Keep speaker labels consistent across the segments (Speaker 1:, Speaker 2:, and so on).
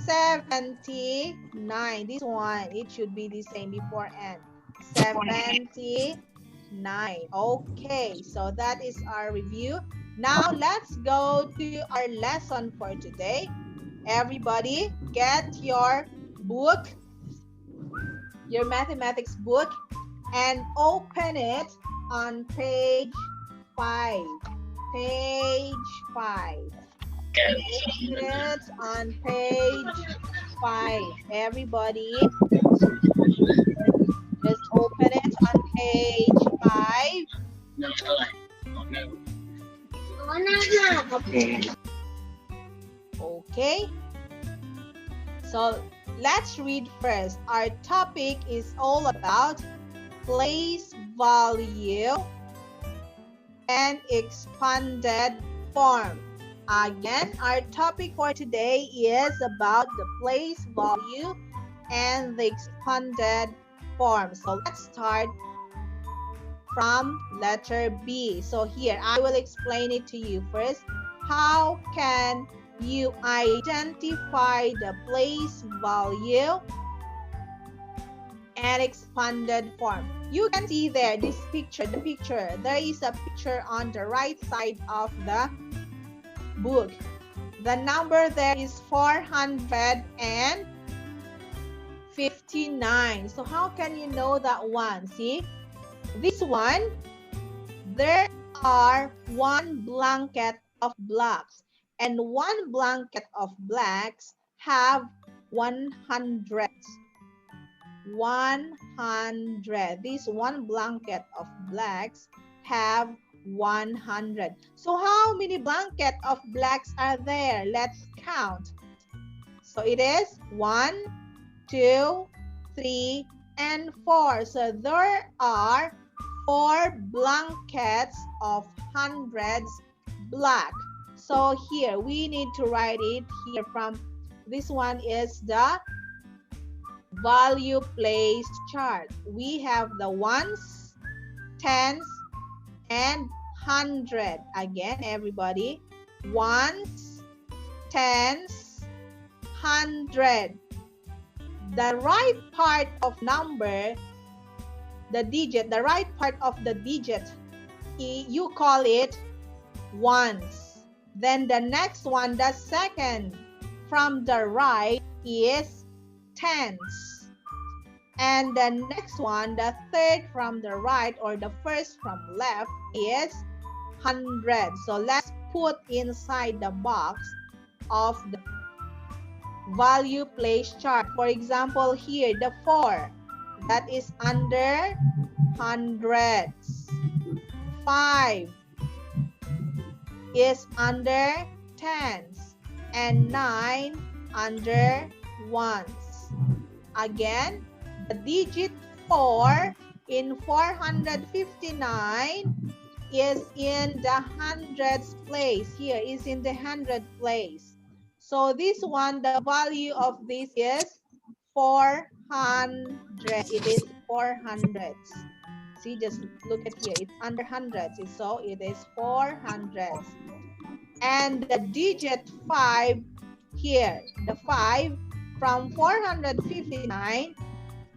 Speaker 1: 79. This one, it should be the same before N. 79. Okay, so that is our review. Now let's go to our lesson for today. Everybody, get your book, your mathematics book, and open it on page 5. Page 5. Open it on page 5. Everybody, just open it on page 5. Okay. So let's read first. Our topic is all about place value and expanded form. Again, our topic for today is about the place value and the expanded form. So let's start from letter B. So here, I will explain it to you first. How can you identify the place value and expanded form? You can see there this picture, there is a picture on the right side of the book. The number there is 459. So how can you know that one? See, this one, there are one blanket of blocks, and one blanket of blacks have 100. 100. This one blanket of blacks have 100. So how many blanket of blacks are there? Let's count. So it is 1, 2, 3, and 4. So there are 4 blankets of hundreds black. So here we need to write it here from this one is the value place chart. We have the ones, tens, and 100. Again, everybody, ones, tens, 100. The right part of number, the digit, the right part of the digit, you call it ones. Then the next one, the second from the right is tens. And the next one, the third from the right or the first from left is 100. So let's put inside the box of the value place chart. For example, here the 4, that is under hundreds. 5 is under tens, and 9 under ones. Again, the digit 4 in 459 is in the hundreds place. Here is in the 100 place. So this one, the value of this is 400. It is 400. See, just look at here. It's under hundreds. So it is 400. And the digit 5 here, the 5 from 459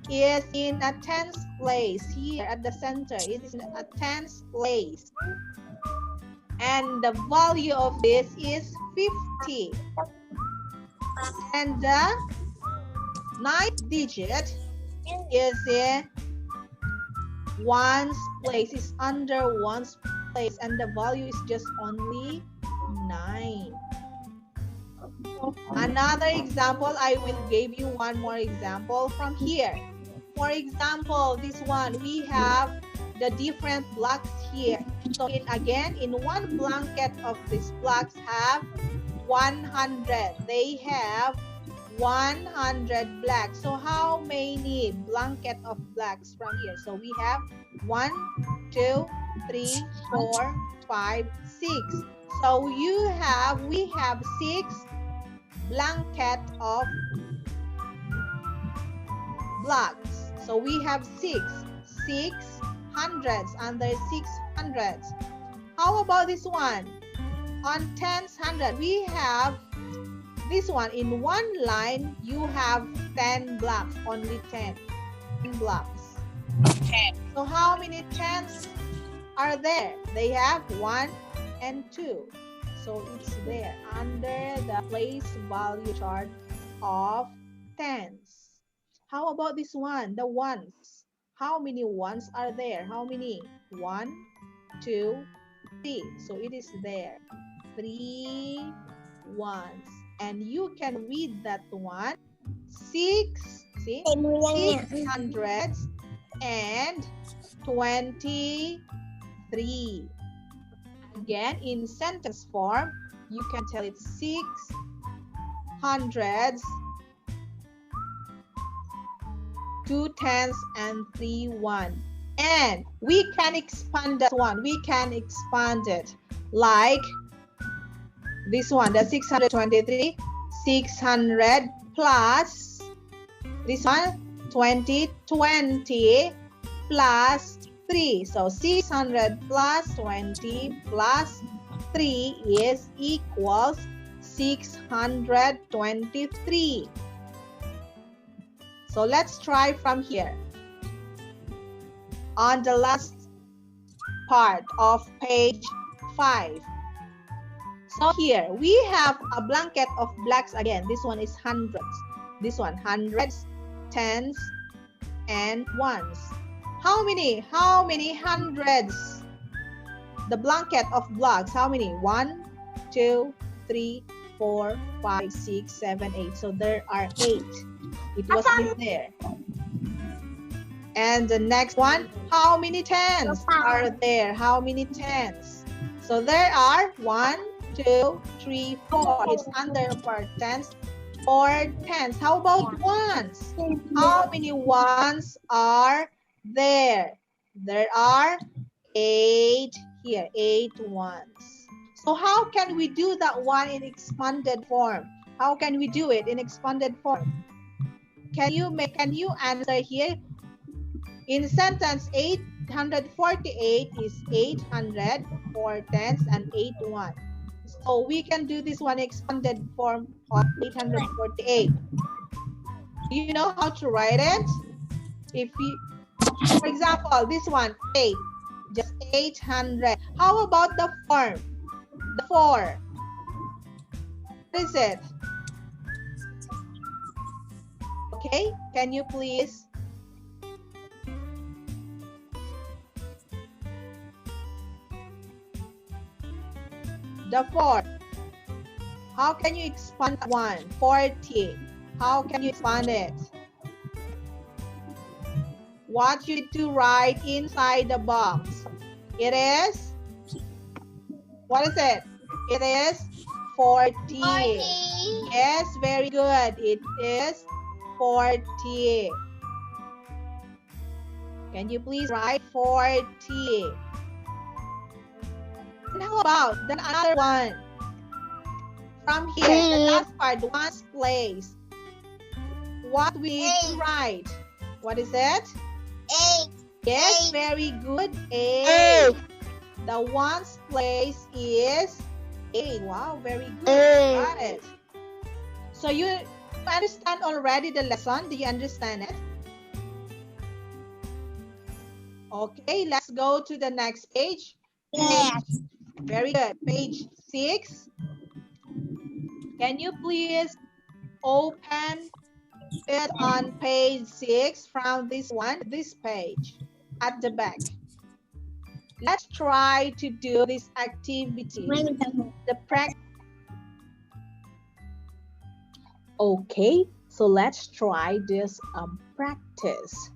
Speaker 1: is in a tens place. Here at the center, it is in a tens place. And the value of this is 50. And the 9th digit is in ones place, is under ones place, and the value is just only 9. Another example, I will give you one more example from here. For example, this one, we have the different blocks here. So again, in one blanket of these blocks have 100. They have 100 blacks. So how many blanket of blacks from here? So we have 1, 2, 3, 4, 5, 6. So we have 6 blanket of blocks. So we have 6 hundreds under 6 hundreds. How about this one? On tens, hundred, we have this one, in one line, you have 10 blocks, only 10 blocks. So how many tens are there? They have 1 and 2. So it's there under the place value chart of tens. How about this one, the ones? How many ones are there? How many? 1, 2, 3. So it is there. 3 ones. And you can read that one. 623. Again, in sentence form, you can tell it 6 hundreds, 2 tens, and 3 1. And we can expand that one. We can expand it like this one, the 623, 600 plus this one, 20 plus 3. So 600 plus 20 plus 3 is equals 623. So let's try from here. On the last part of page 5. So here we have a blanket of blacks again. This one is hundreds. This one hundreds, tens, and ones. How many hundreds? The blanket of blocks, how many? 1, 2, 3, 4, 5, 6, 7, 8. So there are 8. It was there. And the next one, how many tens are there? How many tens? So there are 1, 2, 3, 4. It's under part tens. 4 tens. How about ones? How many ones are there? There are 8 here. 8 ones. So how can we do that one in expanded form? How can we do it in expanded form? Can you answer here? In sentence 848 is 800, 4 tens, and 8 ones. So we can do this one expanded form of 848. Do you know how to write it? If you, for example, this one, 8, just 800. How about the form? The 4. What is it? Okay, can you please? The 4. How can you expand 1? 40. How can you expand it? What you need to write inside the box? It is, what is it? It is 40. Yes, very good. It is 40. Can you please write 40? And how about the other one? From here, the last part, ones place. What we need to write? What is it?
Speaker 2: 8.
Speaker 1: Yes,
Speaker 2: 8.
Speaker 1: very good. 8. The ones place is 8. Wow, very good. Got it. So you understand already the lesson? Do you understand it? Okay, let's go to the next page.
Speaker 2: Yes.
Speaker 1: Very good. Page 6. Can you please open it on page 6 from this page at the back? Let's try to do this activity. The practice. Okay, so let's try this practice.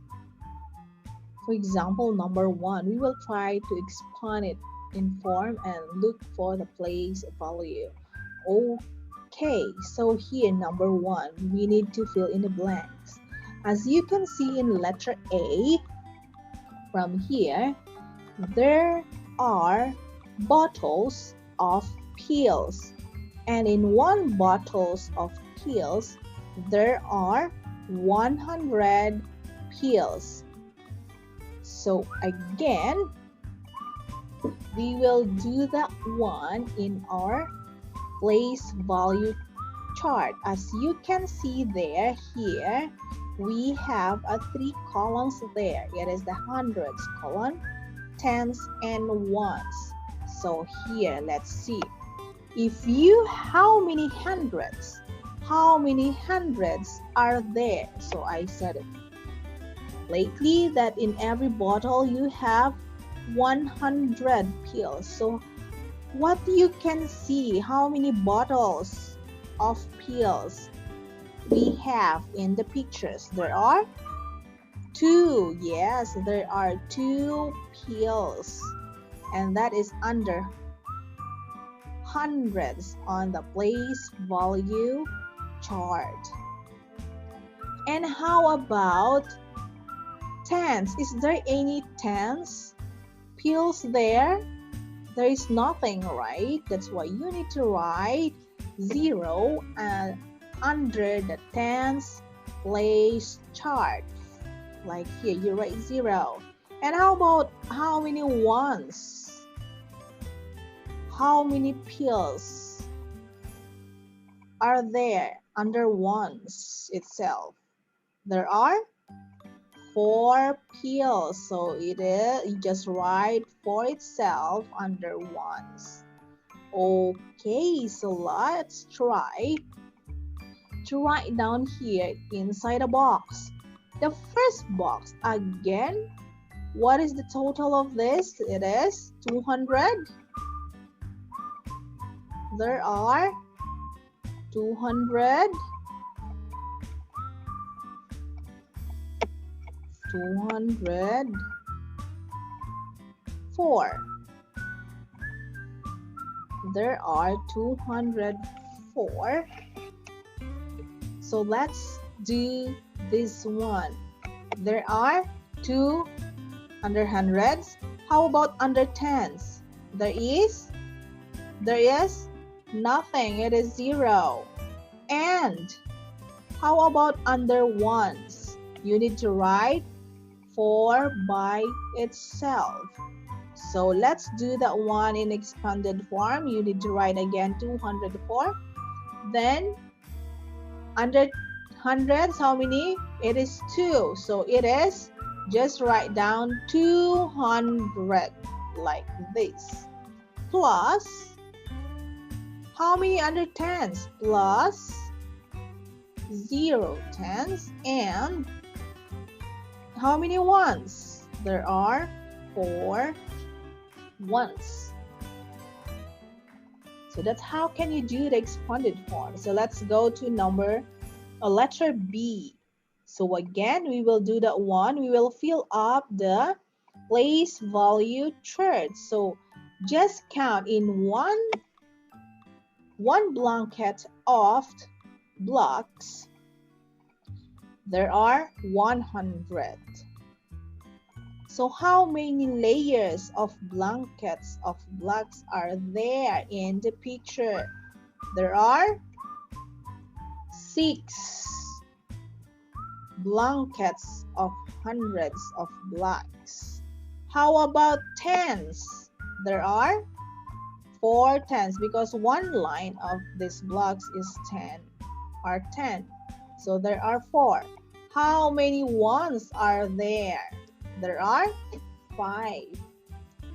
Speaker 1: For example, number 1, we will try to expand it in form and look for the place value. Okay, so here number 1, we need to fill in the blanks. As you can see in letter A, from here, there are bottles of pills. And in one bottles of pills, there are 100 pills. So again, we will do that one in our place value chart. As you can see there, here, we have a 3 columns there. It is the hundreds column, tens, and ones. So here, let's see. If you, how many hundreds are there? So I said it lately that in every bottle you have 100 pills. So what you can see, how many bottles of pills we have in the pictures? There are 2. Yes, there are 2 pills, and that is under hundreds on the place value chart. And how about tens? Is there any tens pills there? There is nothing, right? That's why you need to write 0 and under the tens place chart. Like here, you write 0. And how about how many ones? How many pills are there under ones itself? There are 4 pills. So it is, you just write for itself under ones. Okay, so let's try to write down here inside a box. The first box, again, what is the total of this? It is 200. There are 200, 204. There are 204. So let's do this one. There are 2 under hundreds. How about under tens? There is nothing. It is 0. And how about under ones? You need to write 4 by itself. So let's do that one in expanded form. You need to write again 204. Then under hundreds, how many? It is 2. So it is, just write down 200 like this. Plus, how many under tens? Plus 0 tens. And how many ones? There are 4 ones. So that's how can you do the expanded form. So let's go to letter B. So again, we will do that one. We will fill up the place value chart. So just count in one blanket of blocks. There are 100. So how many layers of blankets of blocks are there in the picture? There are 6 blankets of hundreds of blocks. How about tens? There are 4 tens because one line of these blocks is 10 or 10. So there are 4. How many ones are there? There are 5.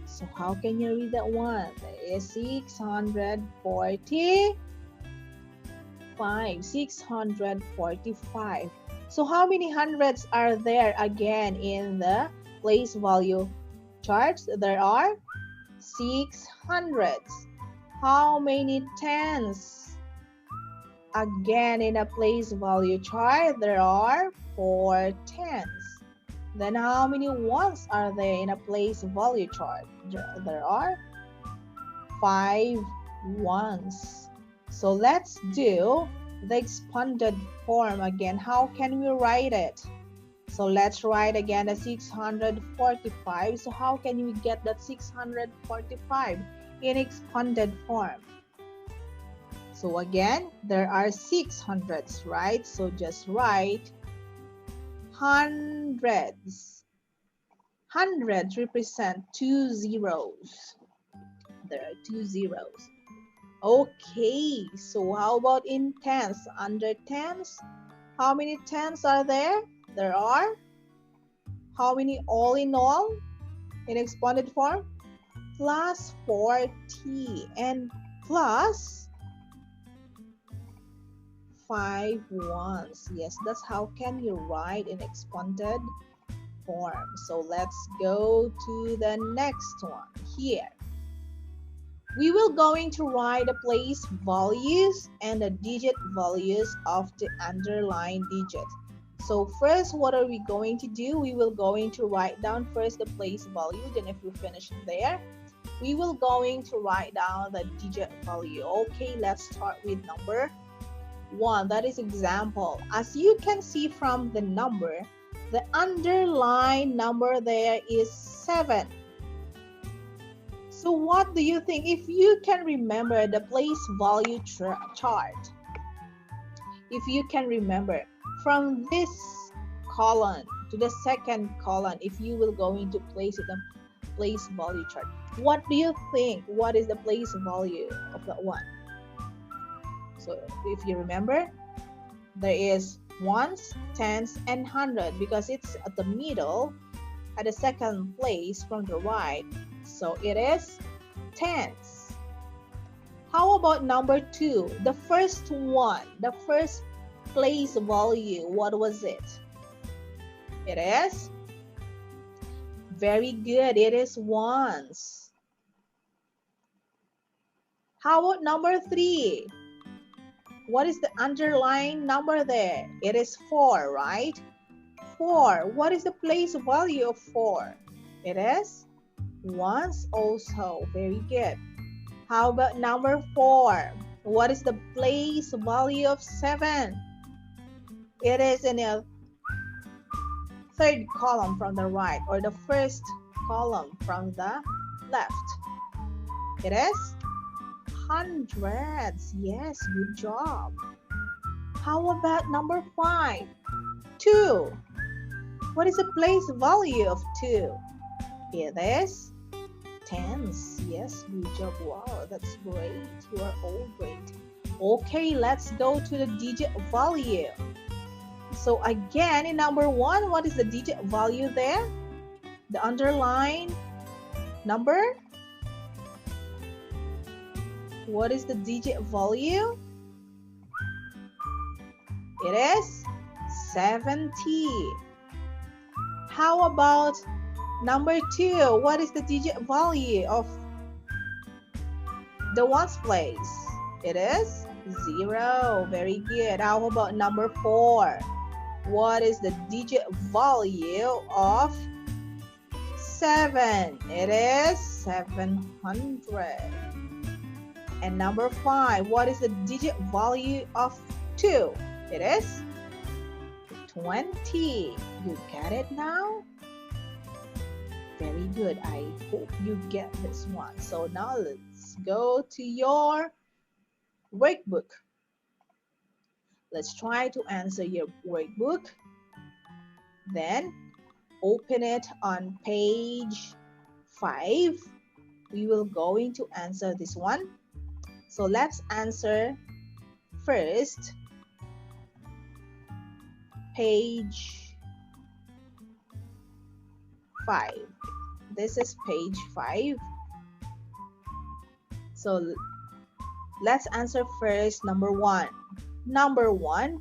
Speaker 1: So how can you read that one? There is 645. 645. So how many hundreds are there again in the place value charts? There are 6 hundreds. How many tens? Again in a place value chart, there are 4 tens. Then how many ones are there in a place value chart? There are 5 ones. So let's do the expanded form again. How can we write it? So let's write again the 645. So how can we get that 645 in expanded form? So again, there are 600s, right? So just write hundreds. Hundreds represent 2 zeros. There are 2 zeros. Okay, so how about in tens? Under tens, how many tens are there? There are how many all in all in exponent form? Plus 40 and plus 5 ones. Yes, that's how can you write in exponent form. So let's go to the next one here. We will going to write the place values and the digit values of the underlying digit. So first, what are we going to do? We will going to write down first the place value. Then if we finish there, we will going to write down the digit value. Okay, let's start with number 1. That is example. As you can see from the number, the underlying number there is 7. So what do you think? If you can remember the place value chart, if you can remember from this column to the second column, if you will going to place it on place value chart, what do you think? What is the place value of that one? So if you remember, there is ones, tens, and hundred because it's at the middle, at the second place from the right. So it is tens. How about number 2? The first one, the first place value, what was it? It is very good. It is ones. How about number 3? What is the underlying number there? It is 4, right? 4. What is the place value of 4? It is ones also. Very good. How about number 4? What is the place value of 7? It is in the third column from the right or the first column from the left. It is hundreds. Yes, good job. How about number 5? 2. What is the place value of 2? It is tens. Yes, good job. Wow, that's great. You are all great. Okay, let's go to the digit value. So again, in number 1, what is the digit value there? The underlying number? What is the digit value? It is 70. How about number 2? What is the digit value of the ones place? It is 0. Very good. How about number 4? What is the digit value of 7? It is 700. And number 5, what is the digit value of 2? It is 20. You get it now? Very good. I hope you get this one. So now let's go to your workbook. Let's try to answer your workbook. Then open it on page 5. We will going to answer this one. So let's answer first page 5. This is page 5. So let's answer first number 1. Number 1,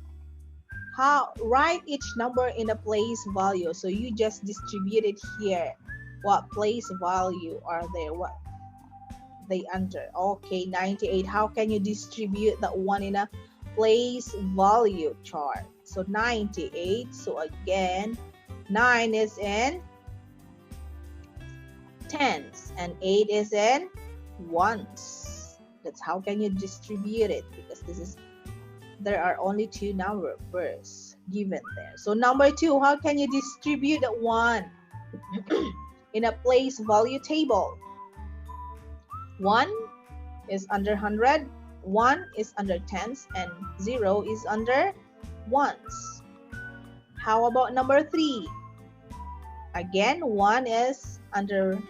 Speaker 1: how write each number in a place value. So you just distribute it here. What place value are there? What they enter? Okay, 98. How can you distribute that one in a place value chart? So 98. So again, 9 is in tens and 8 is in ones. That's how can you distribute it, because there are only 2 numbers given there. So number 2, how can you distribute that one in a place value table? 1 is under 100, 1 is under tens, and 0 is under ones. How about number 3? Again, 1 is under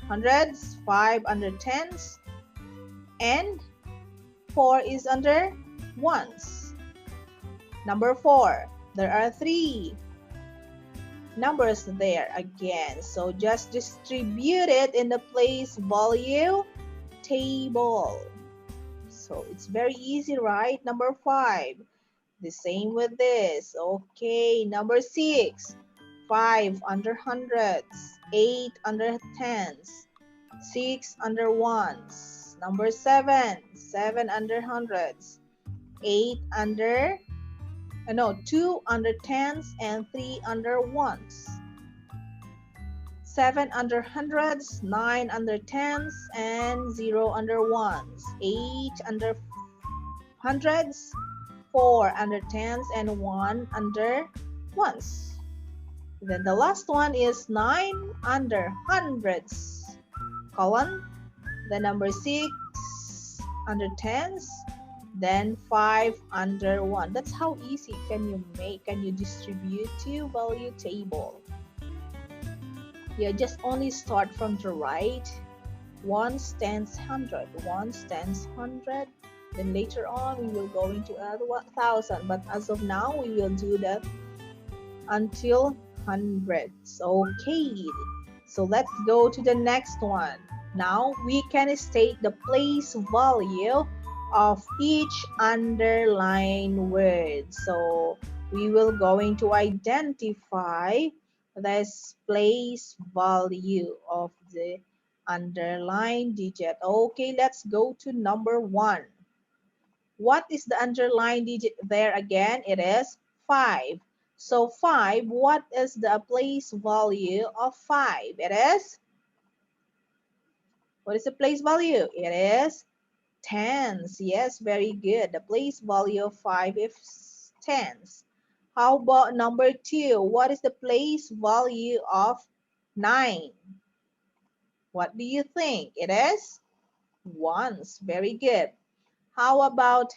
Speaker 1: hundreds, 5 under tens, and 4 is under ones. Number 4, there are 3 numbers there again. So just distribute it in the place value table. So it's very easy, right? Number 5, the same with this. Okay, number 6, 5 under hundreds, 8 under tens, 6 under ones. Number 7, 7 under hundreds, 8 under, no, 2 under tens and 3 under ones. 7 under hundreds, 9 under tens, and 0 under ones. 8 under hundreds, 4 under tens, and 1 under ones. Then the last one is 9 under hundreds. Colon, the number 6 under tens, then 5 under 1. That's how easy can you distribute to value table. Yeah, just only start from the right. Ones, tens, hundred. Ones, tens, hundred. Then later on we will go into add 1,000. But as of now, we will do that until hundreds. Okay. So let's go to the next one. Now we can state the place value of each underlined word. So we will going to identify this place value of the underlined digit. Okay, let's go to number 1. What is the underlined digit there again? It is 5. So 5, what is the place value of 5? It is, what is the place value? It is tens. Yes, very good. The place value of 5 is tens. How about number 2? What is the place value of 9? What do you think? It is ones. Very good. How about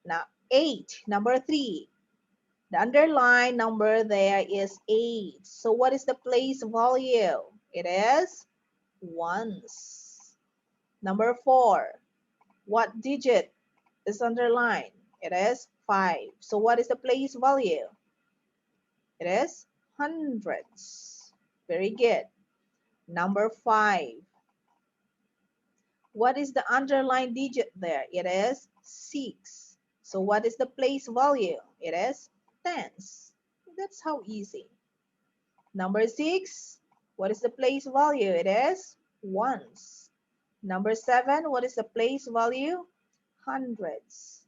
Speaker 1: now 8? Number 3. The underlined number there is 8. So what is the place value? It is ones. Number 4. What digit is underlined? It is 5. So what is the place value? It is hundreds. Very good. Number 5. What is the underlined digit there? It is 6. So what is the place value? It is tens. That's how easy. Number 6. What is the place value? It is ones. Number 7. What is the place value? Hundreds.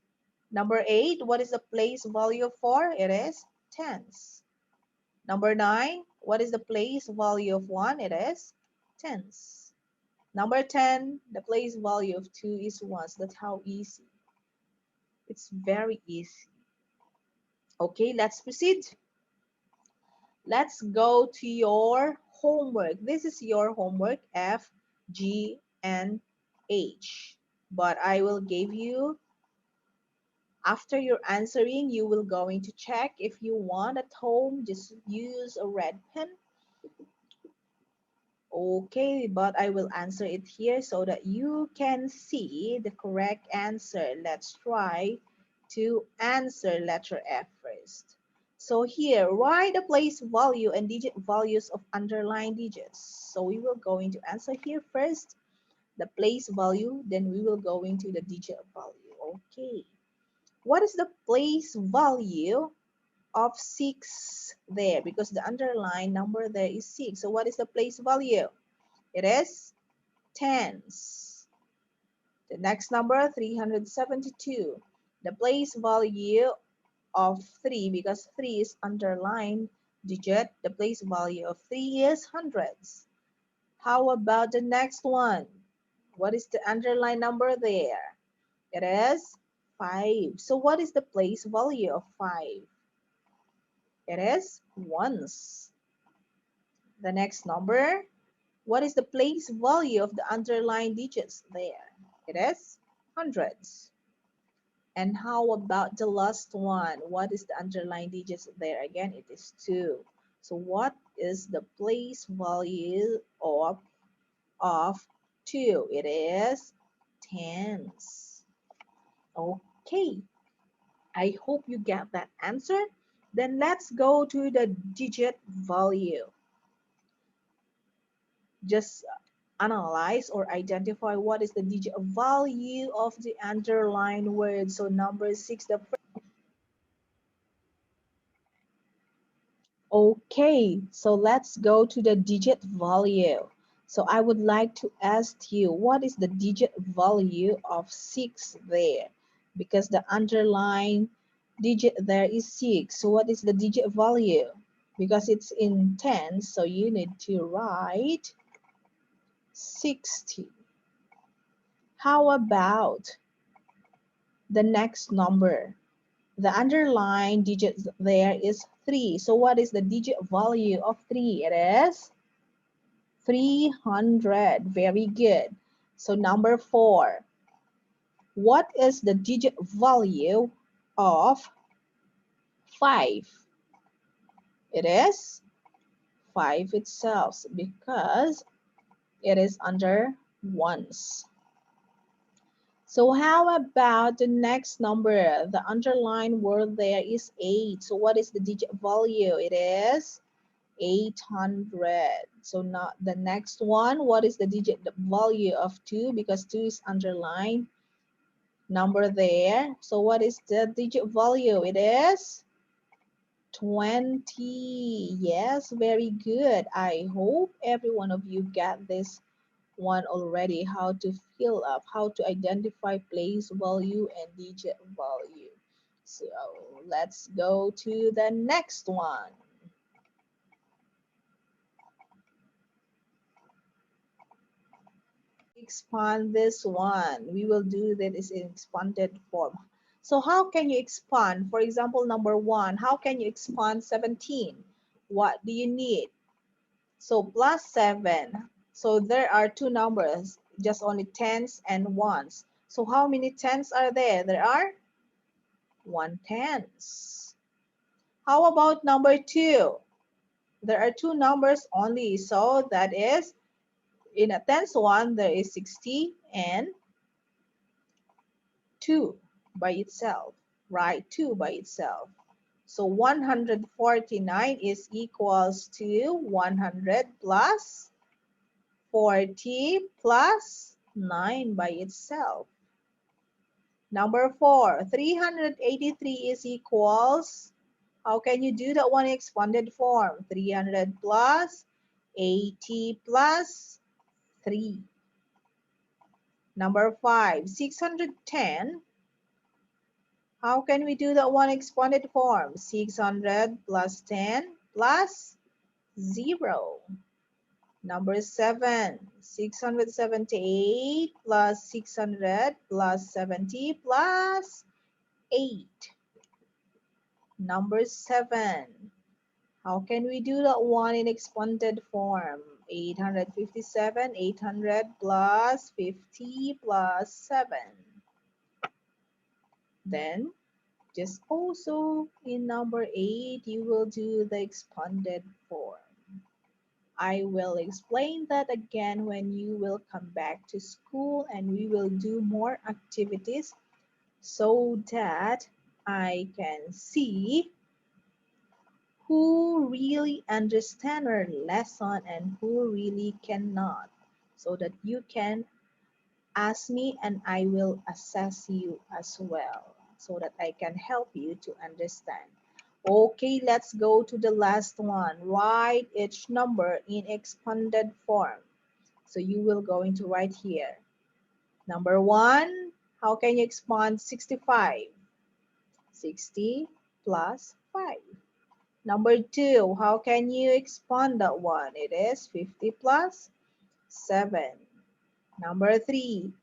Speaker 1: Number 8. What is the place value for? It is tens. Number 9. What is the place value of 1? It is tens. Number 10, the place value of 2 is ones. That's how easy. It's very easy. Okay, let's proceed. Let's go to your homework. This is your homework, F, G, and H. But I will give you, after you're answering, you will going to check. If you want at home, just use a red pen. Okay, but I will answer it here so that you can see the correct answer. Let's try to answer letter F first. So here, write the place value and digit values of underlined digits. So we will go into answer here first, the place value, then we will go into the digit value. Okay, what is the place value of 6 there? Because the underlined number there is 6. So what is the place value? It is tens. The next number, 372. The place value of 3, because 3 is underlined digit, the place value of 3 is hundreds. How about the next one? What is the underlined number there? It is 5. So what is the place value of 5? It is ones. The next number, what is the place value of the underlined digits there? It is hundreds. And how about the last one? What is the underlined digits there? Again, it is 2. So what is the place value of 2? It is tens. Okay, I hope you get that answer. Then let's go to the digit value. Just analyze or identify what is the digit value of the underlined word. So number 6, the okay, so let's go to the digit value. So I would like to ask you, what is the digit value of 6 there? Because the underlying digit there is 6. So what is the digit value? Because it's in tens, so you need to write 60. How about the next number? The underlying digit there is 3. So what is the digit value of 3? It is 300. Very good. So number 4. What is the digit value of 5? It is 5 itself because it is under ones. So how about the next number? The underlined word there is 8. So what is the digit value? It is 800. So now the next one, what is the digit value of 2? Because 2 is underlined number there. So what is the digit value? It is 20. Yes, very good. I hope every one of you got this one already, how to fill up, how to identify place value and digit value. So let's go to the next one. Expand this one. We will do that is in expanded form. So how can you expand? For example, number 1, how can you expand 17? What do you need? So plus 7. So there are two numbers, just only tens and ones. So how many tens are there? There are 1 tens. How about number 2? There are two numbers only. So that is, in a tens one, there is 60 and 2 by itself, right? 2 by itself. So 149 is equals to 100 plus 40 plus 9 by itself. Number 4, 383 is equals, how can you do that one in expanded form? 300 plus 80 plus 3. Number 5, 610. How can we do that one expanded form? 600 plus 10 plus 0. Number 7, 678 plus 600 plus 70 plus 8. Number 7, how can we do that one in expanded form? 857, 800 plus 50 plus 7. Then just also in number 8, you will do the expanded form. I will explain that again when you will come back to school and we will do more activities so that I can see who really understand our lesson and who really cannot, so that you can ask me and I will assess you as well so that I can help you to understand. Okay, let's go to the last one. Write each number in expanded form. So you will going to write here. Number 1, how can you expand 65? 60 plus 5. Number 2, how can you expand that one? It is 50 plus 7. Number 3,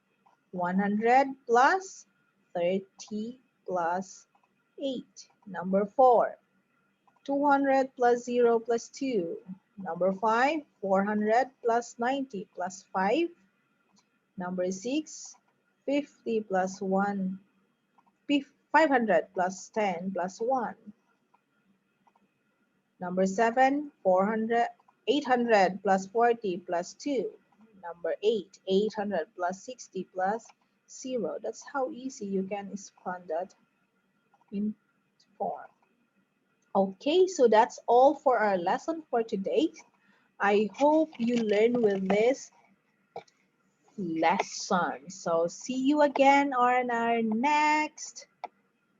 Speaker 1: 100 plus 30 plus 8. Number 4, 200 plus 0 plus 2. Number 5, 400 plus 90 plus 5. Number 6, 50 plus 1, 500 plus 10 plus 1. Number 7, 400, 800 plus 40 plus 2. Number 8, 800 plus 60 plus 0. That's how easy you can expand that in form. Okay, so that's all for our lesson for today. I hope you learn with this lesson. So see you again on our next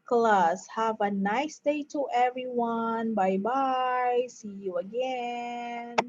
Speaker 1: class. Have a nice day to everyone. Bye bye. See you again.